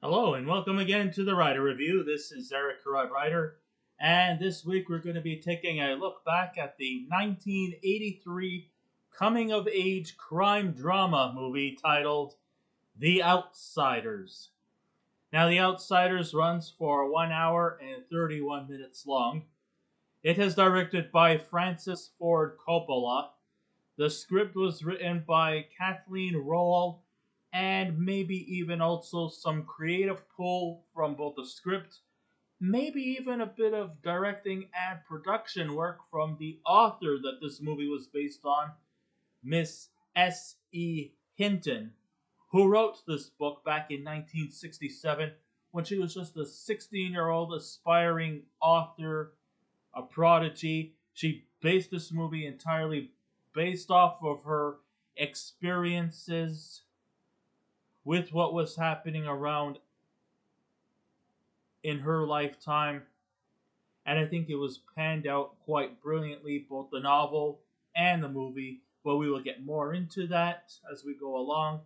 Hello and welcome again to the Writer Review. This is Eric Carrad Writer, and this week we're going to be taking a look back at the 1983 coming of age crime drama movie titled The Outsiders. Now, The Outsiders runs for 1 hour and 31 minutes long. It is directed by Francis Ford Coppola. The script was written by Kathleen Rowell and maybe even also some creative pull from both the script, maybe even a bit of directing and production work from the author that this movie was based on, Miss S.E. Hinton, who wrote this book back in 1967 when she was just a 16-year-old aspiring author, a prodigy. She based this movie entirely based off of her experiences with what was happening around in her lifetime. And I think it was panned out quite brilliantly, both the novel and the movie. But we will get more into that as we go along.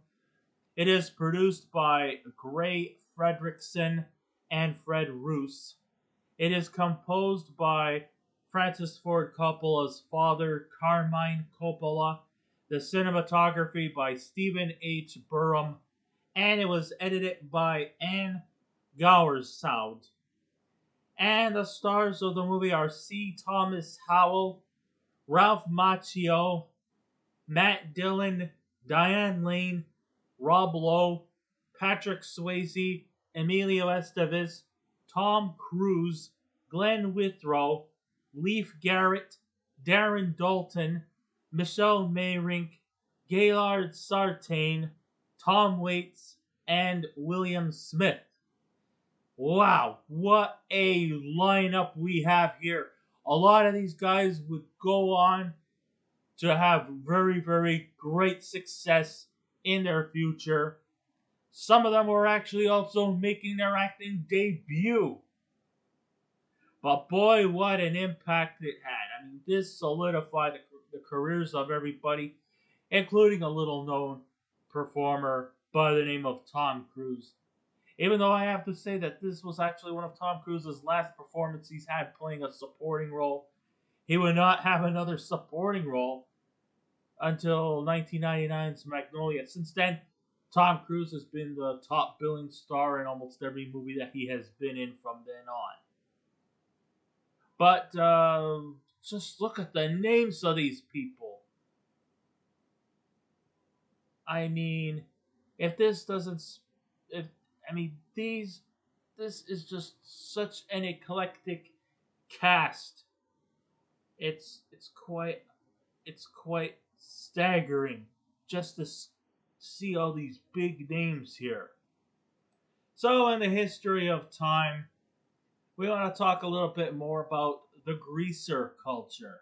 It is produced by Gray Fredrickson and Fred Roos. It is composed by Francis Ford Coppola's father, Carmine Coppola. The cinematography by Stephen H. Burham, and it was edited by Gailard Sartain. And the stars of the movie are C. Thomas Howell, Ralph Macchio, Matt Dillon, Diane Lane, Rob Lowe, Patrick Swayze, Emilio Estevez, Tom Cruise, Glenn Withrow, Leif Garrett, Darren Dalton, Michelle Meyrink, Gailard Sartain, Tom Waits, and Willam Smith. Wow, what a lineup we have here. A lot of these guys would go on to have very, very great success in their future. Some of them were actually also making their acting debut. But boy, what an impact it had. I mean, this solidified the careers of everybody, including a little known performer by the name of Tom Cruise. Even though I have to say that this was actually one of Tom Cruise's last performances he's had playing a supporting role. He would not have another supporting role until 1999's Magnolia. Since then, Tom Cruise has been the top billing star in almost every movie that he has been in from then on. But just look at the names of these people. I mean, if this doesn't, if I mean this is just such an eclectic cast. It's quite staggering just to see all these big names here. So, in the history of time, we want to talk a little bit more about the greaser culture.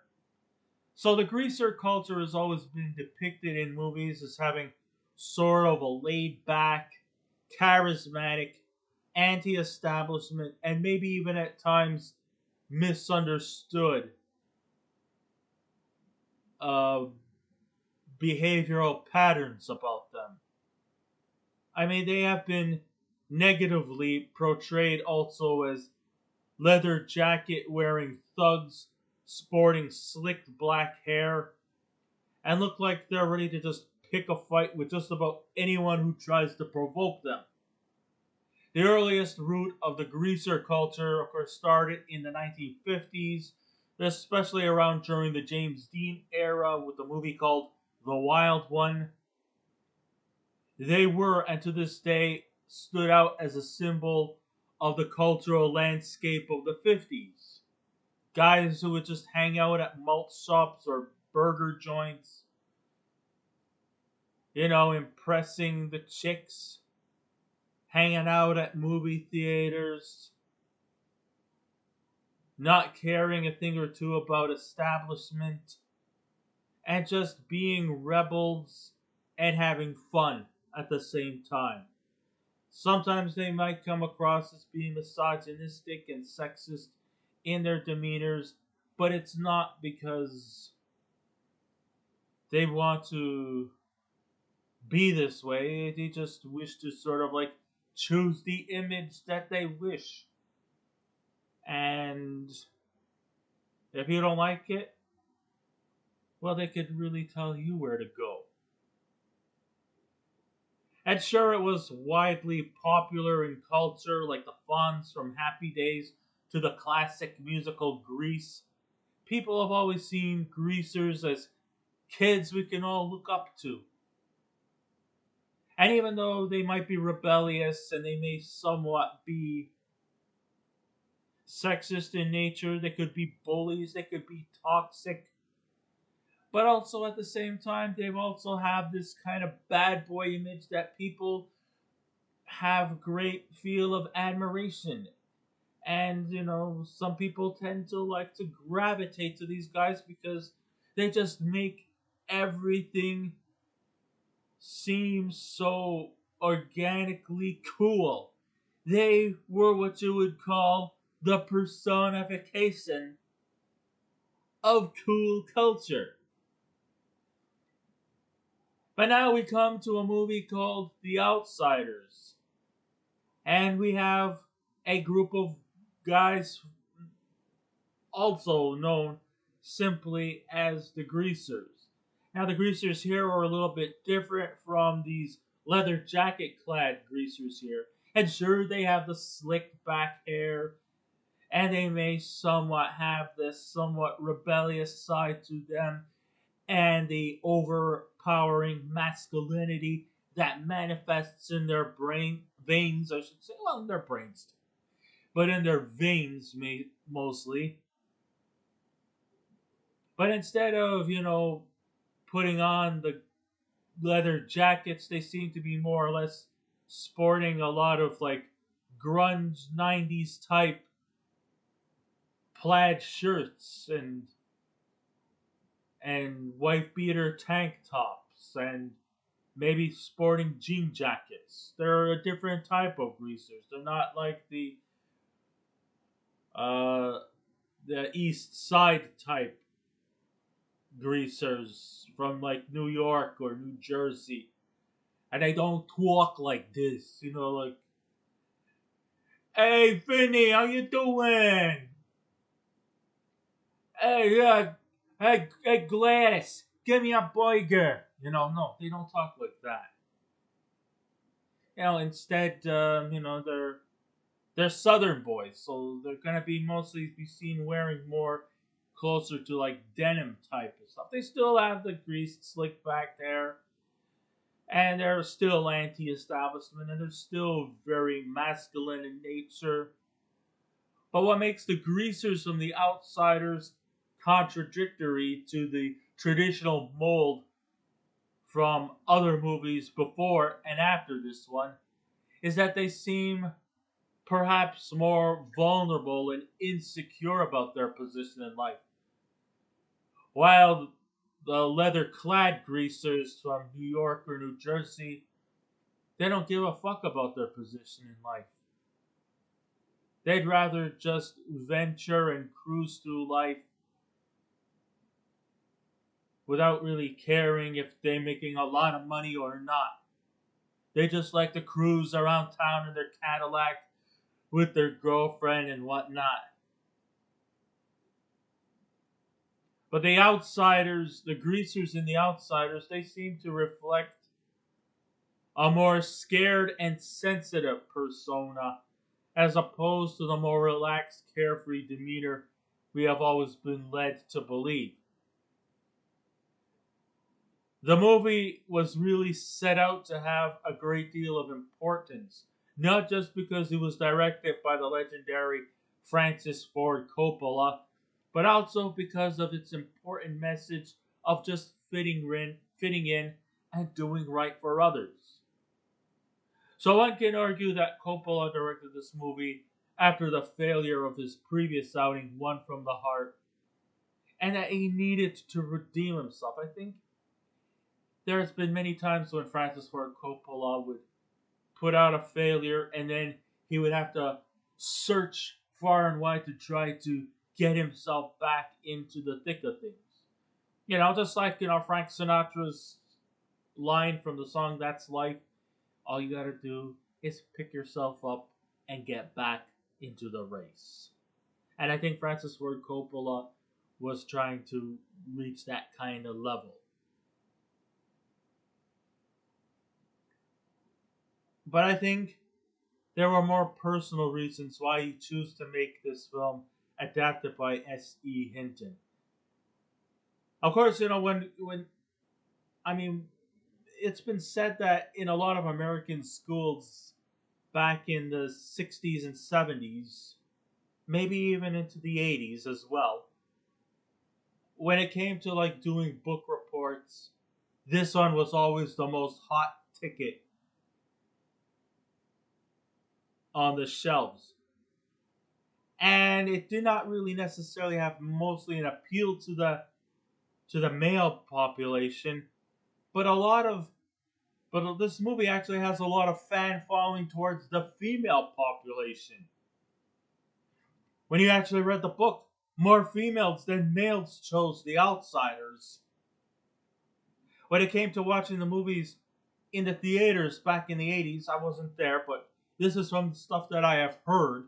So, the greaser culture has always been depicted in movies as having sort of a laid back, charismatic, anti establishment, and maybe even at times misunderstood uh, behavioral patterns about them. I mean, they have been negatively portrayed also as leather jacket wearing thugs sporting slicked black hair and look like they're ready to just pick a fight with just about anyone who tries to provoke them. The earliest root of the greaser culture, of course, started in the 1950s, especially around during the James Dean era with a movie called The Wild One. They were, and to this day, stood out as a symbol of the cultural landscape of the 50s. Guys who would just hang out at malt shops or burger joints, impressing the chicks, hanging out at movie theaters, not caring a thing or two about establishment, and just being rebels and having fun at the same time. Sometimes they might come across as being misogynistic and sexist in their demeanors, but it's not because they want to be this way. They just wish to sort of like choose the image that they wish. And if you don't like it, well, they could really tell you where to go. And sure, it was widely popular in culture, like the Fonz from Happy Days to the classic musical Grease. People have always seen greasers as kids we can all look up to. And even though they might be rebellious and they may somewhat be sexist in nature, they could be bullies, they could be toxic, but also at the same time, they also have this kind of bad boy image that people have great feel of admiration. And, some people tend to like to gravitate to these guys because they just make everything seem so organically cool. They were what you would call the personification of cool culture. But now we come to a movie called The Outsiders. And we have a group of guys also known simply as the Greasers. Now, the Greasers here are a little bit different from these leather jacket clad Greasers here. And sure, they have the slicked back hair, and they may somewhat have this somewhat rebellious side to them, and the overpowering masculinity that manifests in their brain veins, I should say, well, in their brains too, but in their veins mostly. But instead of, putting on the leather jackets, they seem to be more or less sporting a lot of like grunge 90s type plaid shirts and wife beater tank tops and maybe sporting jean jackets. They're a different type of greasers. They're not like uh the East Side type greasers from like New York or New Jersey. And they don't talk like this, like, "Hey, Vinny, how you doing? Hey, hey, Gladys, give me a burger." No, they don't talk like that. Instead, they're Southern boys, so they're gonna be mostly be seen wearing more closer to like denim type of stuff. They still have the greased, slick back hair, and they're still anti-establishment, and they're still very masculine in nature. But what makes the greasers from the outsiders contradictory to the traditional mold from other movies before and after this one is that they seem perhaps more vulnerable and insecure about their position in life. While the leather clad greasers from New York or New Jersey, they don't give a fuck about their position in life. They'd rather just venture and cruise through life without really caring if they're making a lot of money or not. They just like to cruise around town in their Cadillac with their girlfriend and whatnot. But the outsiders, the greasers and the outsiders, they seem to reflect a more scared and sensitive persona as opposed to the more relaxed, carefree demeanor we have always been led to believe. The movie was really set out to have a great deal of importance, not just because it was directed by the legendary Francis Ford Coppola, but also because of its important message of just fitting in, and doing right for others. So one can argue that Coppola directed this movie after the failure of his previous outing, One from the Heart, and that he needed to redeem himself. I think there's been many times when Francis Ford Coppola would put out a failure and then he would have to search far and wide to try to get himself back into the thick of things. Just like, Frank Sinatra's line from the song That's Life. All you gotta do is pick yourself up and get back into the race. And I think Francis Ford Coppola was trying to reach that kind of level. But I think there were more personal reasons why he chose to make this film adapted by S.E. Hinton. Of course, when I mean, it's been said that in a lot of American schools back in the 60s and 70s, maybe even into the 80s as well, when it came to like doing book reports, this one was always the most hot ticket on the shelves. And it did not really necessarily have mostly an appeal to the male population, but this movie actually has a lot of fan following towards the female population. When you actually read the book, more females than males chose The Outsiders. When it came to watching the movies in the theaters back in the 80s, I wasn't there, but this is from stuff that I have heard.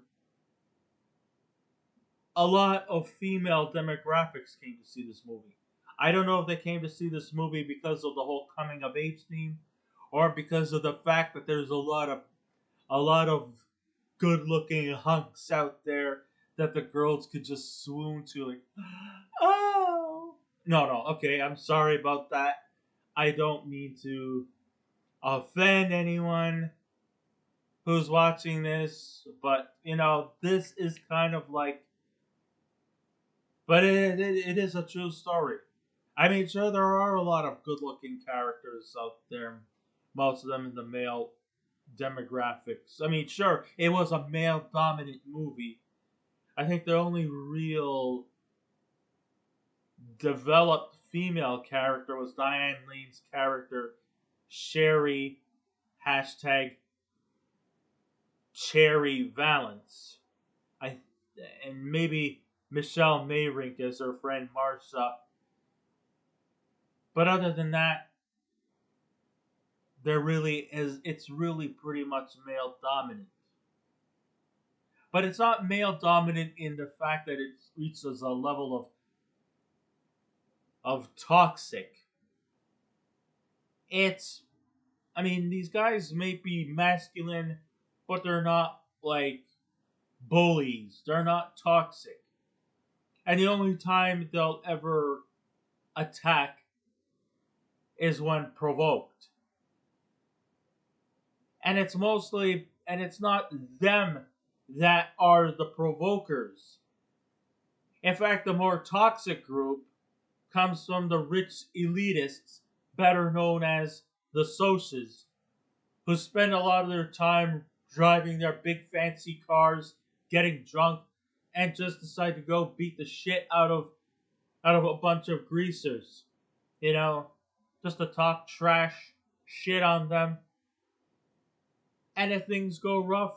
A lot of female demographics came to see this movie. I don't know if they came to see this movie because of the whole coming of age theme, or because of the fact that there's a lot of good looking hunks out there that the girls could just swoon to, like, oh no, okay, I'm sorry about that. I don't mean to offend anyone who's watching this, but this is kind of like, but it is a true story. I mean, sure, there are a lot of good-looking characters out there, most of them in the male demographics. I mean, sure, it was a male-dominant movie. I think the only real developed female character was Diane Lane's character, Sherry, hashtag Cherry Valance. And maybe Michelle Meyrink as her friend Marsha. But other than that, it's really pretty much male dominant. But it's not male dominant in the fact that it reaches a level of toxic. I mean, these guys may be masculine, but they're not like bullies. They're not toxic. And the only time they'll ever attack is when provoked. And it's not them that are the provokers. In fact, the more toxic group comes from the rich elitists, better known as the socias, who spend a lot of their time driving their big fancy cars, getting drunk, and just decide to go beat the shit out of a bunch of greasers. Just to talk trash shit on them. And if things go rough,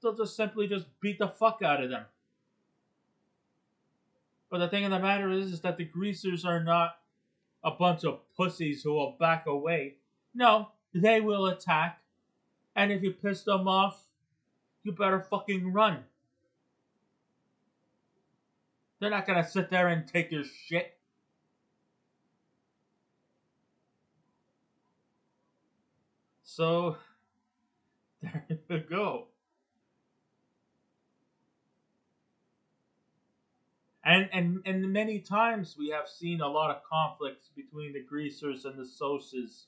they'll just simply just beat the fuck out of them. But the thing of the matter is that the greasers are not a bunch of pussies who will back away. No, they will attack. And if you piss them off, you better fucking run. They're not gonna sit there and take your shit. So, there you go. And many times we have seen a lot of conflicts between the greasers and the socias.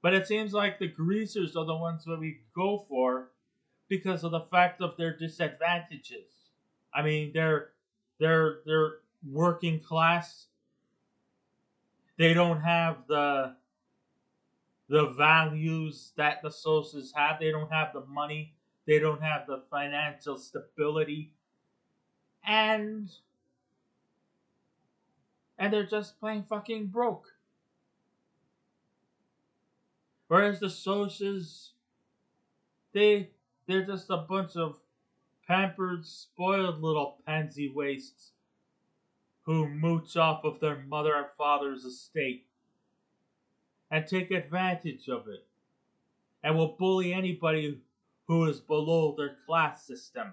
But it seems like the greasers are the ones that we go for because of the fact of their disadvantages. I mean, they're working class. They don't have the values that the socias have. They don't have the money. They don't have the financial stability. And they're just plain fucking broke. Whereas the socias, they're just a bunch of pampered, spoiled little pansy wastes who mooch off of their mother and father's estate and take advantage of it. and will bully anybody who is below their class system.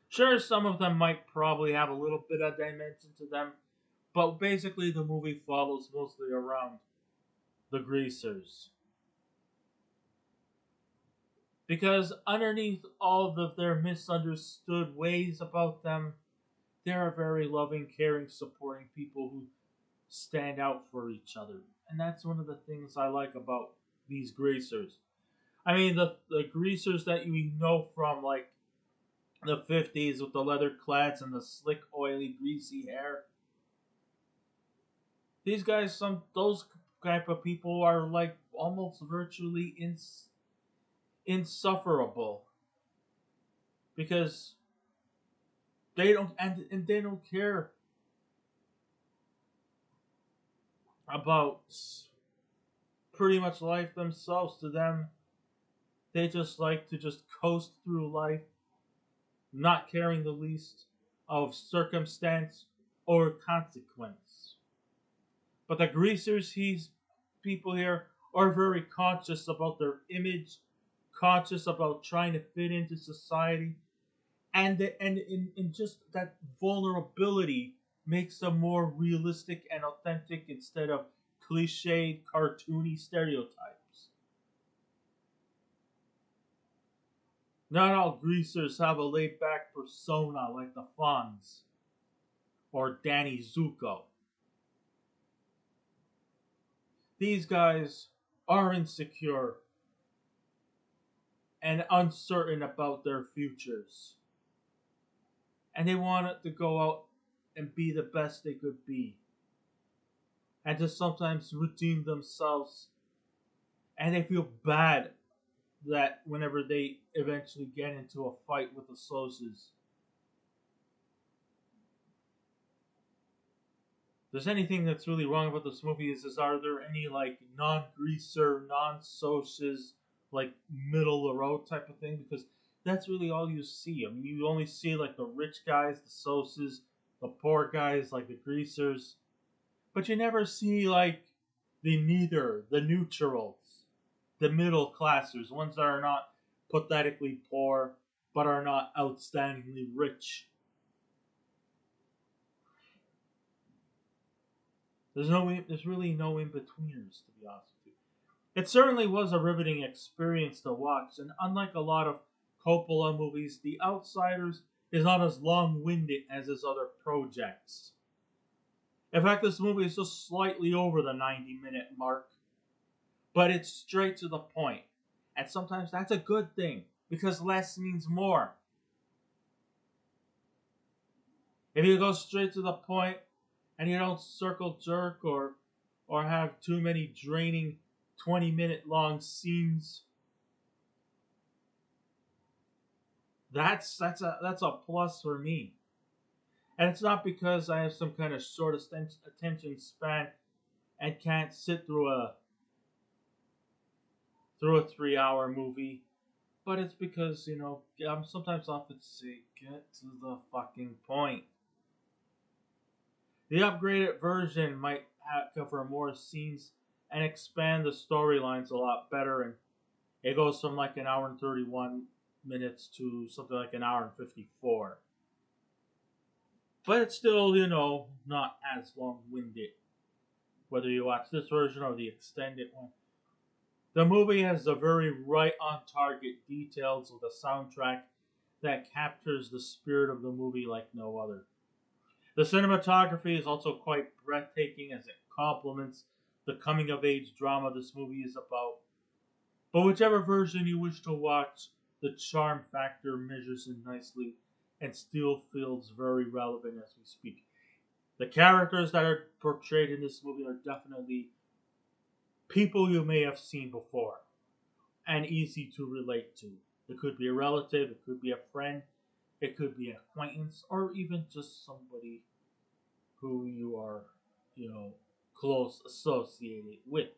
Sure, some of them might probably have a little bit of dimension to them, but basically the movie follows mostly around the greasers. Because underneath all of their misunderstood ways about them, they are very loving, caring, supporting people who stand out for each other. And that's one of the things I like about these greasers. I mean, the greasers that you know from, like, the 50s with the leather clads and the slick, oily, greasy hair. These guys, those type of people are, like, almost virtually insufferable. Because they don't, and they don't care about pretty much life themselves. To them, they just like to just coast through life, not caring the least of circumstance or consequence. But the greasers, people here are very conscious about their image, conscious about trying to fit into society, and just that vulnerability makes them more realistic and authentic instead of cliched, cartoony stereotypes. Not all greasers have a laid back persona like the Fonz or Danny Zuko. These guys are insecure and uncertain about their futures. And they want it to go out and be the best they could be. And to sometimes redeem themselves. And they feel bad that whenever they eventually get into a fight with the Sloses. If there's anything that's really wrong about this movie is are there any, like, non-greaser, non-socias, like, middle of the road type of thing? Because that's really all you see. I mean, you only see, like, the rich guys, the socias, the poor guys, like the greasers. But you never see, like, the neutrals, the middle classers, ones that are not pathetically poor, but are not outstandingly rich. There's really no in-betweeners, to be honest with you. It certainly was a riveting experience to watch, and unlike a lot of Coppola movies, The Outsiders is not as long-winded as his other projects. In fact, this movie is just slightly over the 90-minute mark, but it's straight to the point. And sometimes that's a good thing, because less means more. If you go straight to the point and you don't circle jerk or have too many draining 20-minute long scenes, that's a plus for me. And it's not because I have some kind of short attention span and can't sit through a 3-hour movie, but it's because, I'm sometimes often say, get to the fucking point. The upgraded version might cover more scenes and expand the storylines a lot better, and it goes from like an hour and 31 minutes to something like an hour and 54. But it's still, not as long-winded, whether you watch this version or the extended one. The movie has the very right on target details with a soundtrack that captures the spirit of the movie like no other. The cinematography is also quite breathtaking as it complements the coming of age drama this movie is about. But whichever version you wish to watch, the charm factor measures in nicely and still feels very relevant as we speak. The characters that are portrayed in this movie are definitely people you may have seen before and easy to relate to. It could be a relative, it could be a friend, it could be an acquaintance, or even just somebody who you are, close associated with.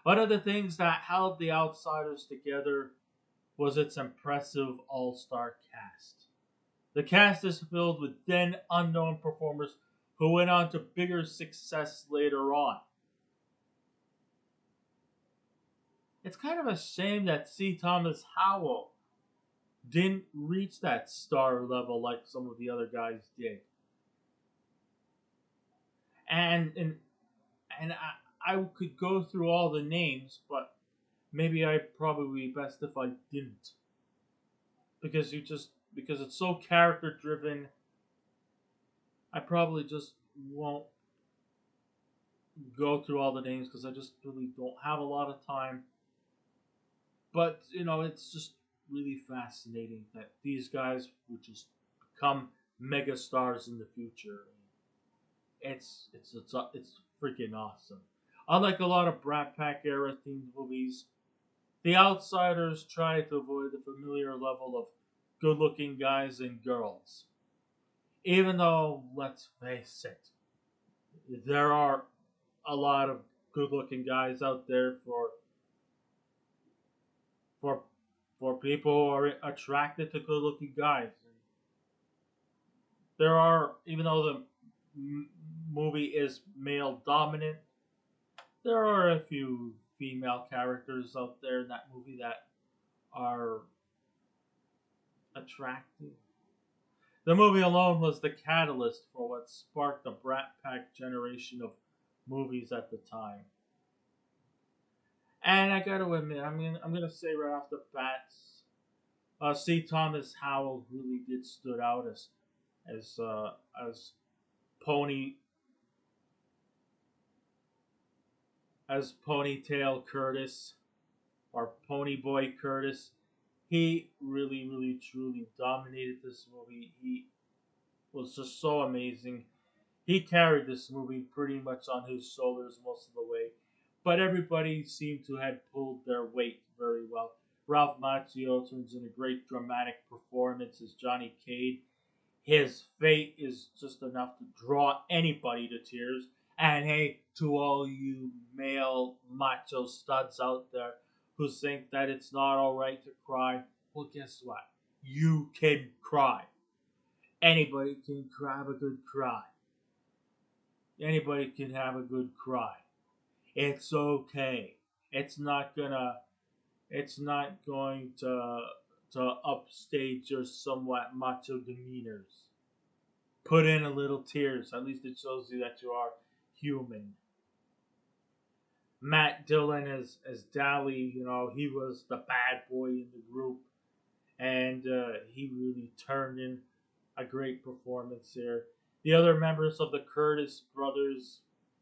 One of the things that held The Outsiders together was its impressive all-star cast. The cast is filled with then unknown performers who went on to bigger success later on. it's kind of a shame that C. Thomas Howell didn't reach that star level like some of the other guys did. And I could go through all the names, but maybe I'd probably be best if I didn't, because it's so character driven. I probably just won't go through all the names because I just really don't have a lot of time. But it's just really fascinating that these guys would just become mega stars in the future. It's freaking awesome. Unlike a lot of Brat Pack era themed movies, The Outsiders try to avoid the familiar level of good-looking guys and girls. Even though, let's face it, there are a lot of good-looking guys out there for for people who are attracted to good-looking guys. There are, even though the movie is male dominant, there are a few female characters out there in that movie that are attractive. The movie alone was the catalyst for what sparked the Brat Pack generation of movies at the time. And I gotta admit, I'm gonna say right off the bat, C. Thomas Howell really did stood out as as Pony as Ponytail Curtis or Pony Boy Curtis. He really, really, truly dominated this movie. He was just so amazing. He carried this movie pretty much on his shoulders most of the way, but everybody seemed to have pulled their weight very well. Ralph Macchio turns in a great dramatic performance as Johnny Cade. His fate is just enough to draw anybody to tears. And hey, to all you male macho studs out there who think that it's not alright to cry, well, guess what? You can cry. Anybody can have a good cry. Anybody can have a good cry. It's okay. It's not gonna. It's not going to upstage your somewhat macho demeanors. Put in a little tears. At least it shows you that you are human. Matt Dillon as Dally, he was the bad boy in the group, and he really turned in a great performance here. The other members of the Curtis brothers,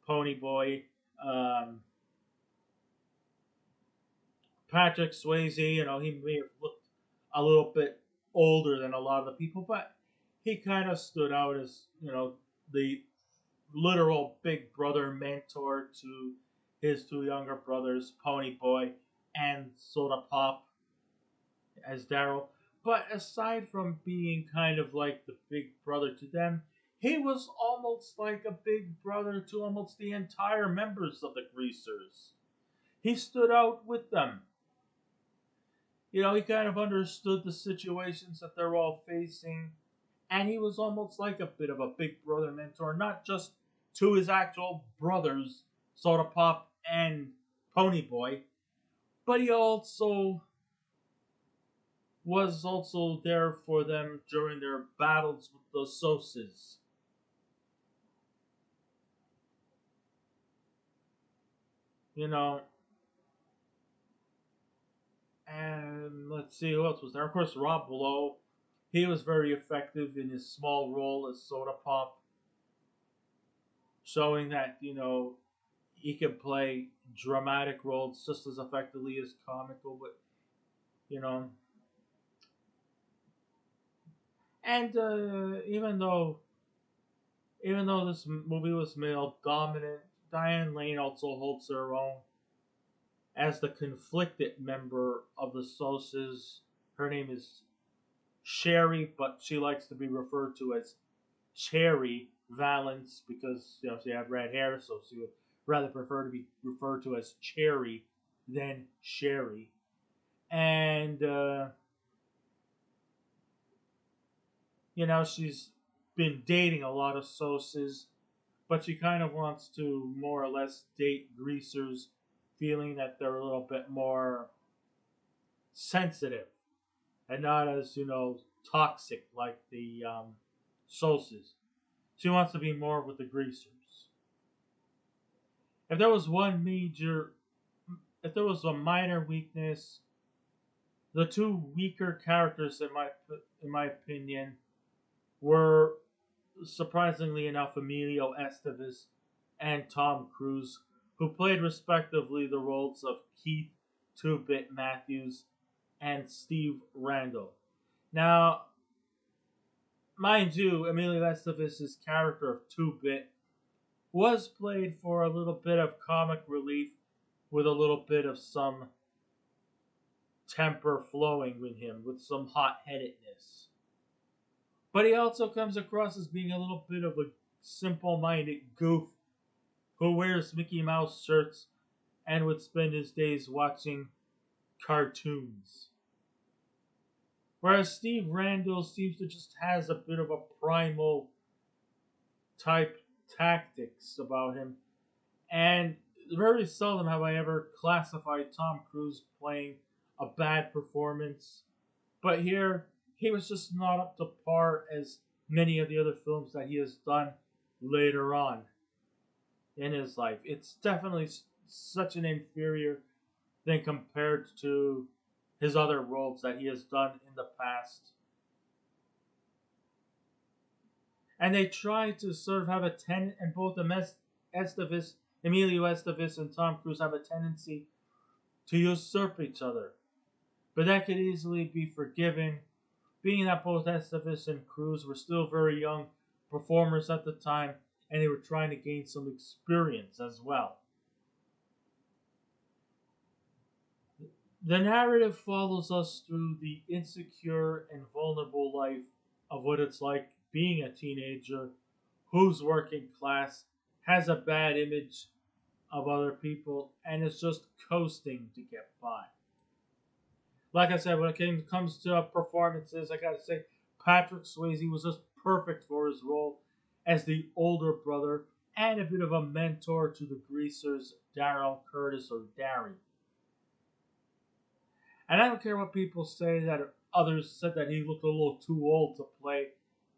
Ponyboy, um, Patrick Swayze, he may have looked a little bit older than a lot of the people, but he kind of stood out as, the literal big brother mentor to his two younger brothers, Ponyboy and Soda Pop as Daryl. But aside from being kind of like the big brother to them, he was almost like a big brother to almost the entire members of the Greasers. He stood out with them. He kind of understood the situations that they're all facing, and he was almost like a bit of a big brother mentor, not just to his actual brothers, Soda Pop and Ponyboy, but he also was also there for them during their battles with the Soses. You know, and let's see who else was there. Of course, Rob Lowe. He was very effective in his small role as Soda Pop, showing that he could play dramatic roles just as effectively as comical. But you know, and even though this movie was male dominant, Diane Lane also holds her own as the conflicted member of the Soses. Her name is Sherry, but she likes to be referred to as Cherry Valance because she had red hair, so she would rather prefer to be referred to as Cherry than Sherry. And she's been dating a lot of Soses, but she kind of wants to more or less date greasers feeling that they're a little bit more sensitive and not as, toxic like the Soulses. She wants to be more with the greasers. If there was one major, if there was a minor weakness, the two weaker characters, in my opinion, were surprisingly enough Emilio Estevez and Tom Cruise, who played respectively the roles of Keith Two-Bit Matthews and Steve Randall. Now, mind you, Emilio Estevez's character of Two-Bit was played for a little bit of comic relief with a little bit of some temper flowing with him, with some hot headedness. But he also comes across as being a little bit of a simple minded goof who wears Mickey Mouse shirts and would spend his days watching cartoons. Whereas Steve Randall seems to just has a bit of a primal type tactics about him. And very seldom have I ever classified Tom Cruise playing a bad performance. But here, he was just not up to par as many of the other films that he has done later on in his life. It's definitely such an inferior thing compared to his other roles that he has done in the past. And they try to sort of have a tendency, and both Estevez, Emilio Estevez and Tom Cruise have a tendency to usurp each other. But that could easily be forgiven, being that both Estevez and Cruise were still very young performers at the time, and they were trying to gain some experience as well. The narrative follows us through the insecure and vulnerable life of what it's like being a teenager who's working class, has a bad image of other people, and is just coasting to get by. Like I said, when it comes to performances, I gotta say, Patrick Swayze was just perfect for his role as the older brother and a bit of a mentor to the greasers, Daryl, Curtis, or Darry. And I don't care what people say that others said that he looked a little too old to play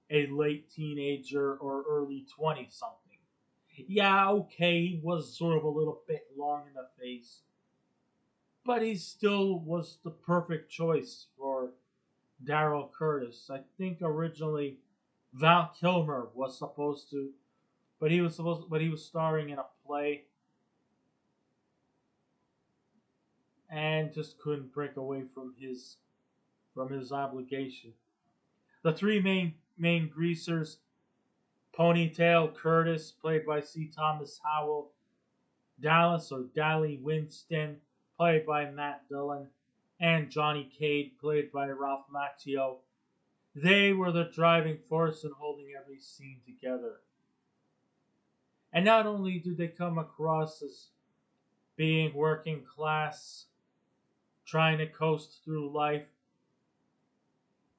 a late teenager or early 20 something. Yeah, okay, he was sort of a little bit long in the face, but he still was the perfect choice for Daryl Curtis. I think originally Val Kilmer was supposed to, but he was starring in a play and just couldn't break away from his obligation. The three main greasers: Ponytail Curtis, played by C. Thomas Howell; Dallas or Dally Winston, played by Matt Dillon; and Johnny Cade, played by Ralph Macchio. They were the driving force in holding every scene together. And not only do they come across as being working class, trying to coast through life,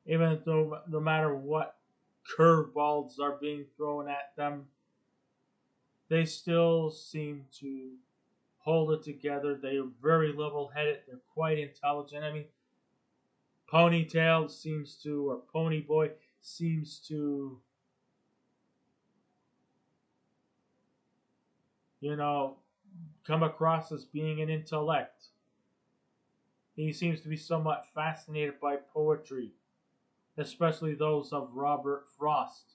even though no matter what curveballs are being thrown at them, they still seem to hold it together. They are very level headed, they're quite intelligent. I mean, Ponytail seems to, or Ponyboy seems to, come across as being an intellect. He seems to be somewhat fascinated by poetry, especially those of Robert Frost.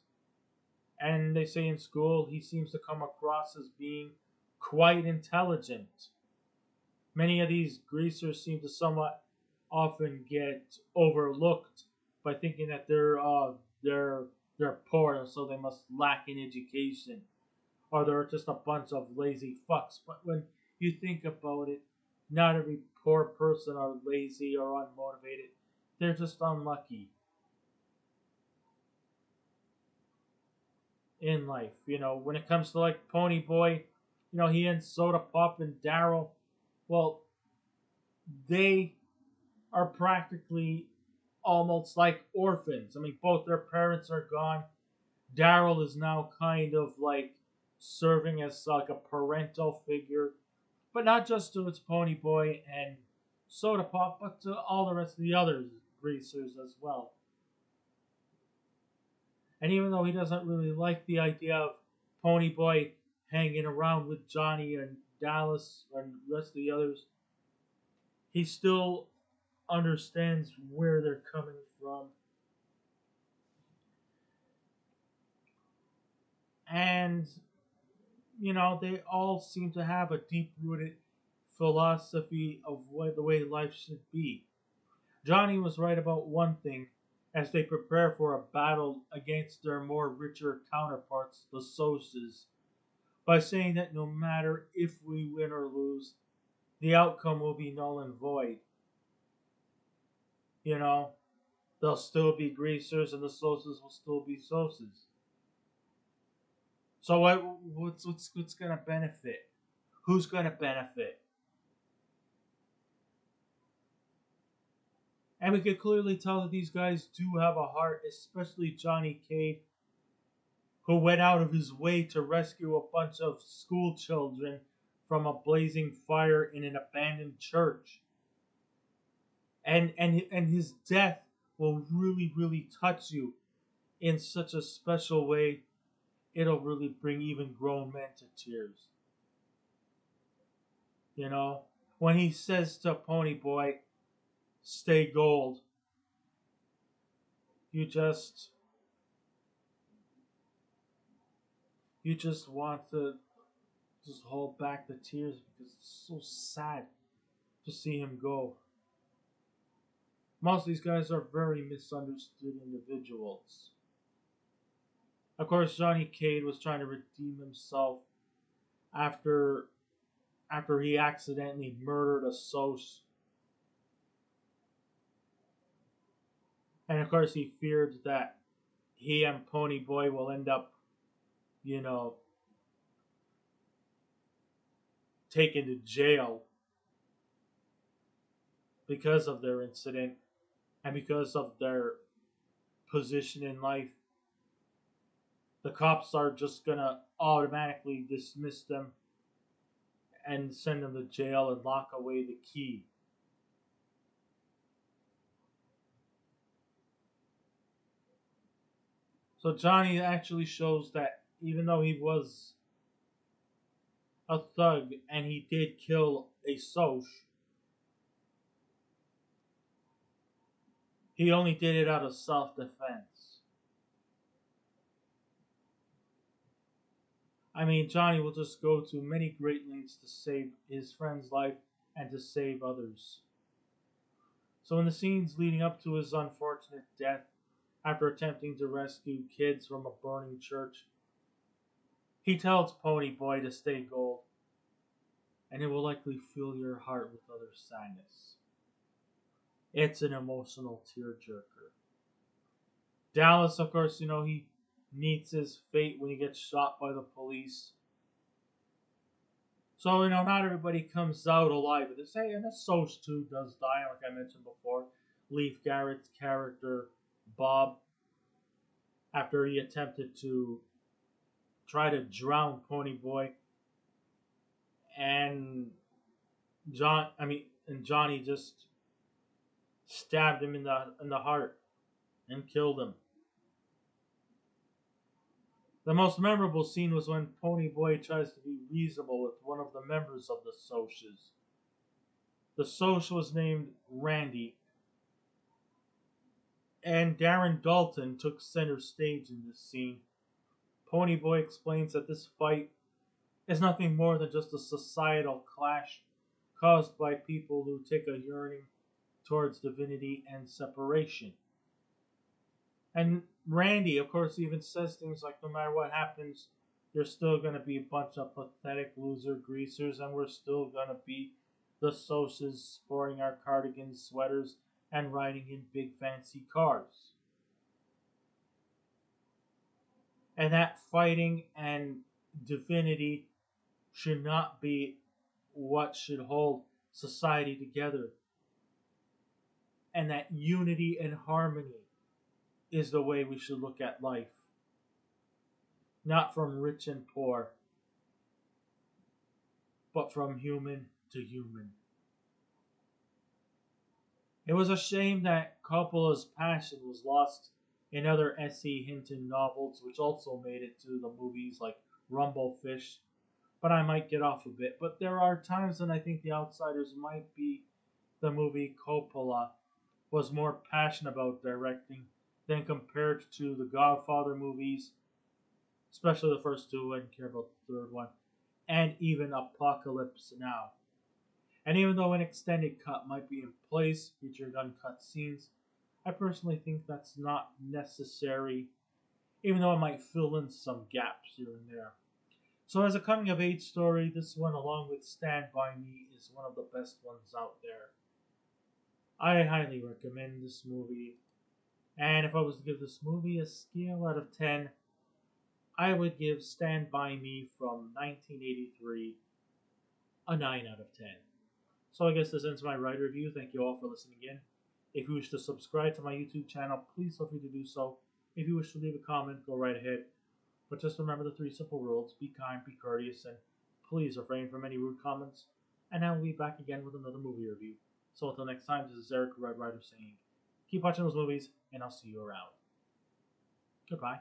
And they say in school he seems to come across as being quite intelligent. Many of these greasers seem to somewhat often get overlooked by thinking that they're poor, so they must lack in education, or they're just a bunch of lazy fucks. But when you think about it, not every poor person are lazy or unmotivated. They're just unlucky in life. When it comes to like Pony Boy, he and Soda Pop and Daryl, well, they are practically almost like orphans. I mean, both their parents are gone. Daryl is now kind of like serving as like a parental figure, But not just to its Pony Boy and Soda Pop, but to all the rest of the other greasers as well. And even though he doesn't really like the idea of Pony Boy hanging around with Johnny and Dallas and the rest of the others, he still understands where they're coming from. And, they all seem to have a deep rooted philosophy of the way life should be. Johnny was right about one thing as they prepare for a battle against their more richer counterparts, the Soses, by saying that no matter if we win or lose, the outcome will be null and void. You know, they'll still be greasers and the Soses will still be Soses. So what's gonna benefit? Who's gonna benefit? And we could clearly tell that these guys do have a heart, especially Johnny Cade, who went out of his way to rescue a bunch of school children from a blazing fire in an abandoned church. And his death will really, really touch you in such a special way, it'll really bring even grown men to tears. You know, when he says to Pony Boy, stay gold, you just want to just hold back the tears because it's so sad to see him go. Most of these guys are very misunderstood individuals. Of course, Johnny Cade was trying to redeem himself after he accidentally murdered a Sos. And of course, he feared that he and Pony Boy will end up, taken to jail because of their incident and because of their position in life. The cops are just gonna automatically dismiss them and send them to jail and lock away the key. So Johnny actually shows that even though he was a thug and he did kill a Soch, he only did it out of self-defense. I mean, Johnny will just go to many great lengths to save his friend's life and to save others. So in the scenes leading up to his unfortunate death, after attempting to rescue kids from a burning church, he tells Pony Boy to stay gold, and it will likely fill your heart with utter sadness. It's an emotional tearjerker. Dallas, of course, he meets his fate when he gets shot by the police. So, not everybody comes out alive. They say, and the Soch too does die, like I mentioned before. Leif Garrett's character, Bob, after he attempted to try to drown Pony Boy, and Johnny just stabbed him in the heart and killed him. The most memorable scene was when Pony Boy tries to be reasonable with one of the members of the Soches. The Soch was named Randy, and Darren Dalton took center stage in this scene. Pony Boy explains that this fight is nothing more than just a societal clash caused by people who take a yearning towards divinity and separation. And Randy, of course, even says things like, no matter what happens, there's still going to be a bunch of pathetic loser greasers, and we're still going to be the Soches sporting our cardigans, sweaters, and riding in big fancy cars. And that fighting and divinity should not be what should hold society together. And that unity and harmony is the way we should look at life. Not from rich and poor, but from human to human. It was a shame that Coppola's passion was lost in other S.E. Hinton novels, which also made it to the movies like Rumblefish. But I might get off a bit. But there are times when I think The Outsiders might be the movie Coppola was more passionate about directing than compared to the Godfather movies, especially the first two. I didn't care about the third one, and even Apocalypse Now. And even though an extended cut might be in place featuring uncut scenes, I personally think that's not necessary, even though it might fill in some gaps here and there. So, as a coming of age story, this one, along with Stand By Me, is one of the best ones out there. I highly recommend this movie, and if I was to give this movie a scale out of 10, I would give Stand By Me from 1983 a 9 out of 10. So I guess this ends my ride review. Thank you all for listening in. If you wish to subscribe to my YouTube channel, please feel free to do so. If you wish to leave a comment, go right ahead. But just remember the 3 simple rules: be kind, be courteous, and please refrain from any rude comments. And I will be back again with another movie review. So until next time, this is Eric Red Rider saying, keep watching those movies, and I'll see you around. Goodbye.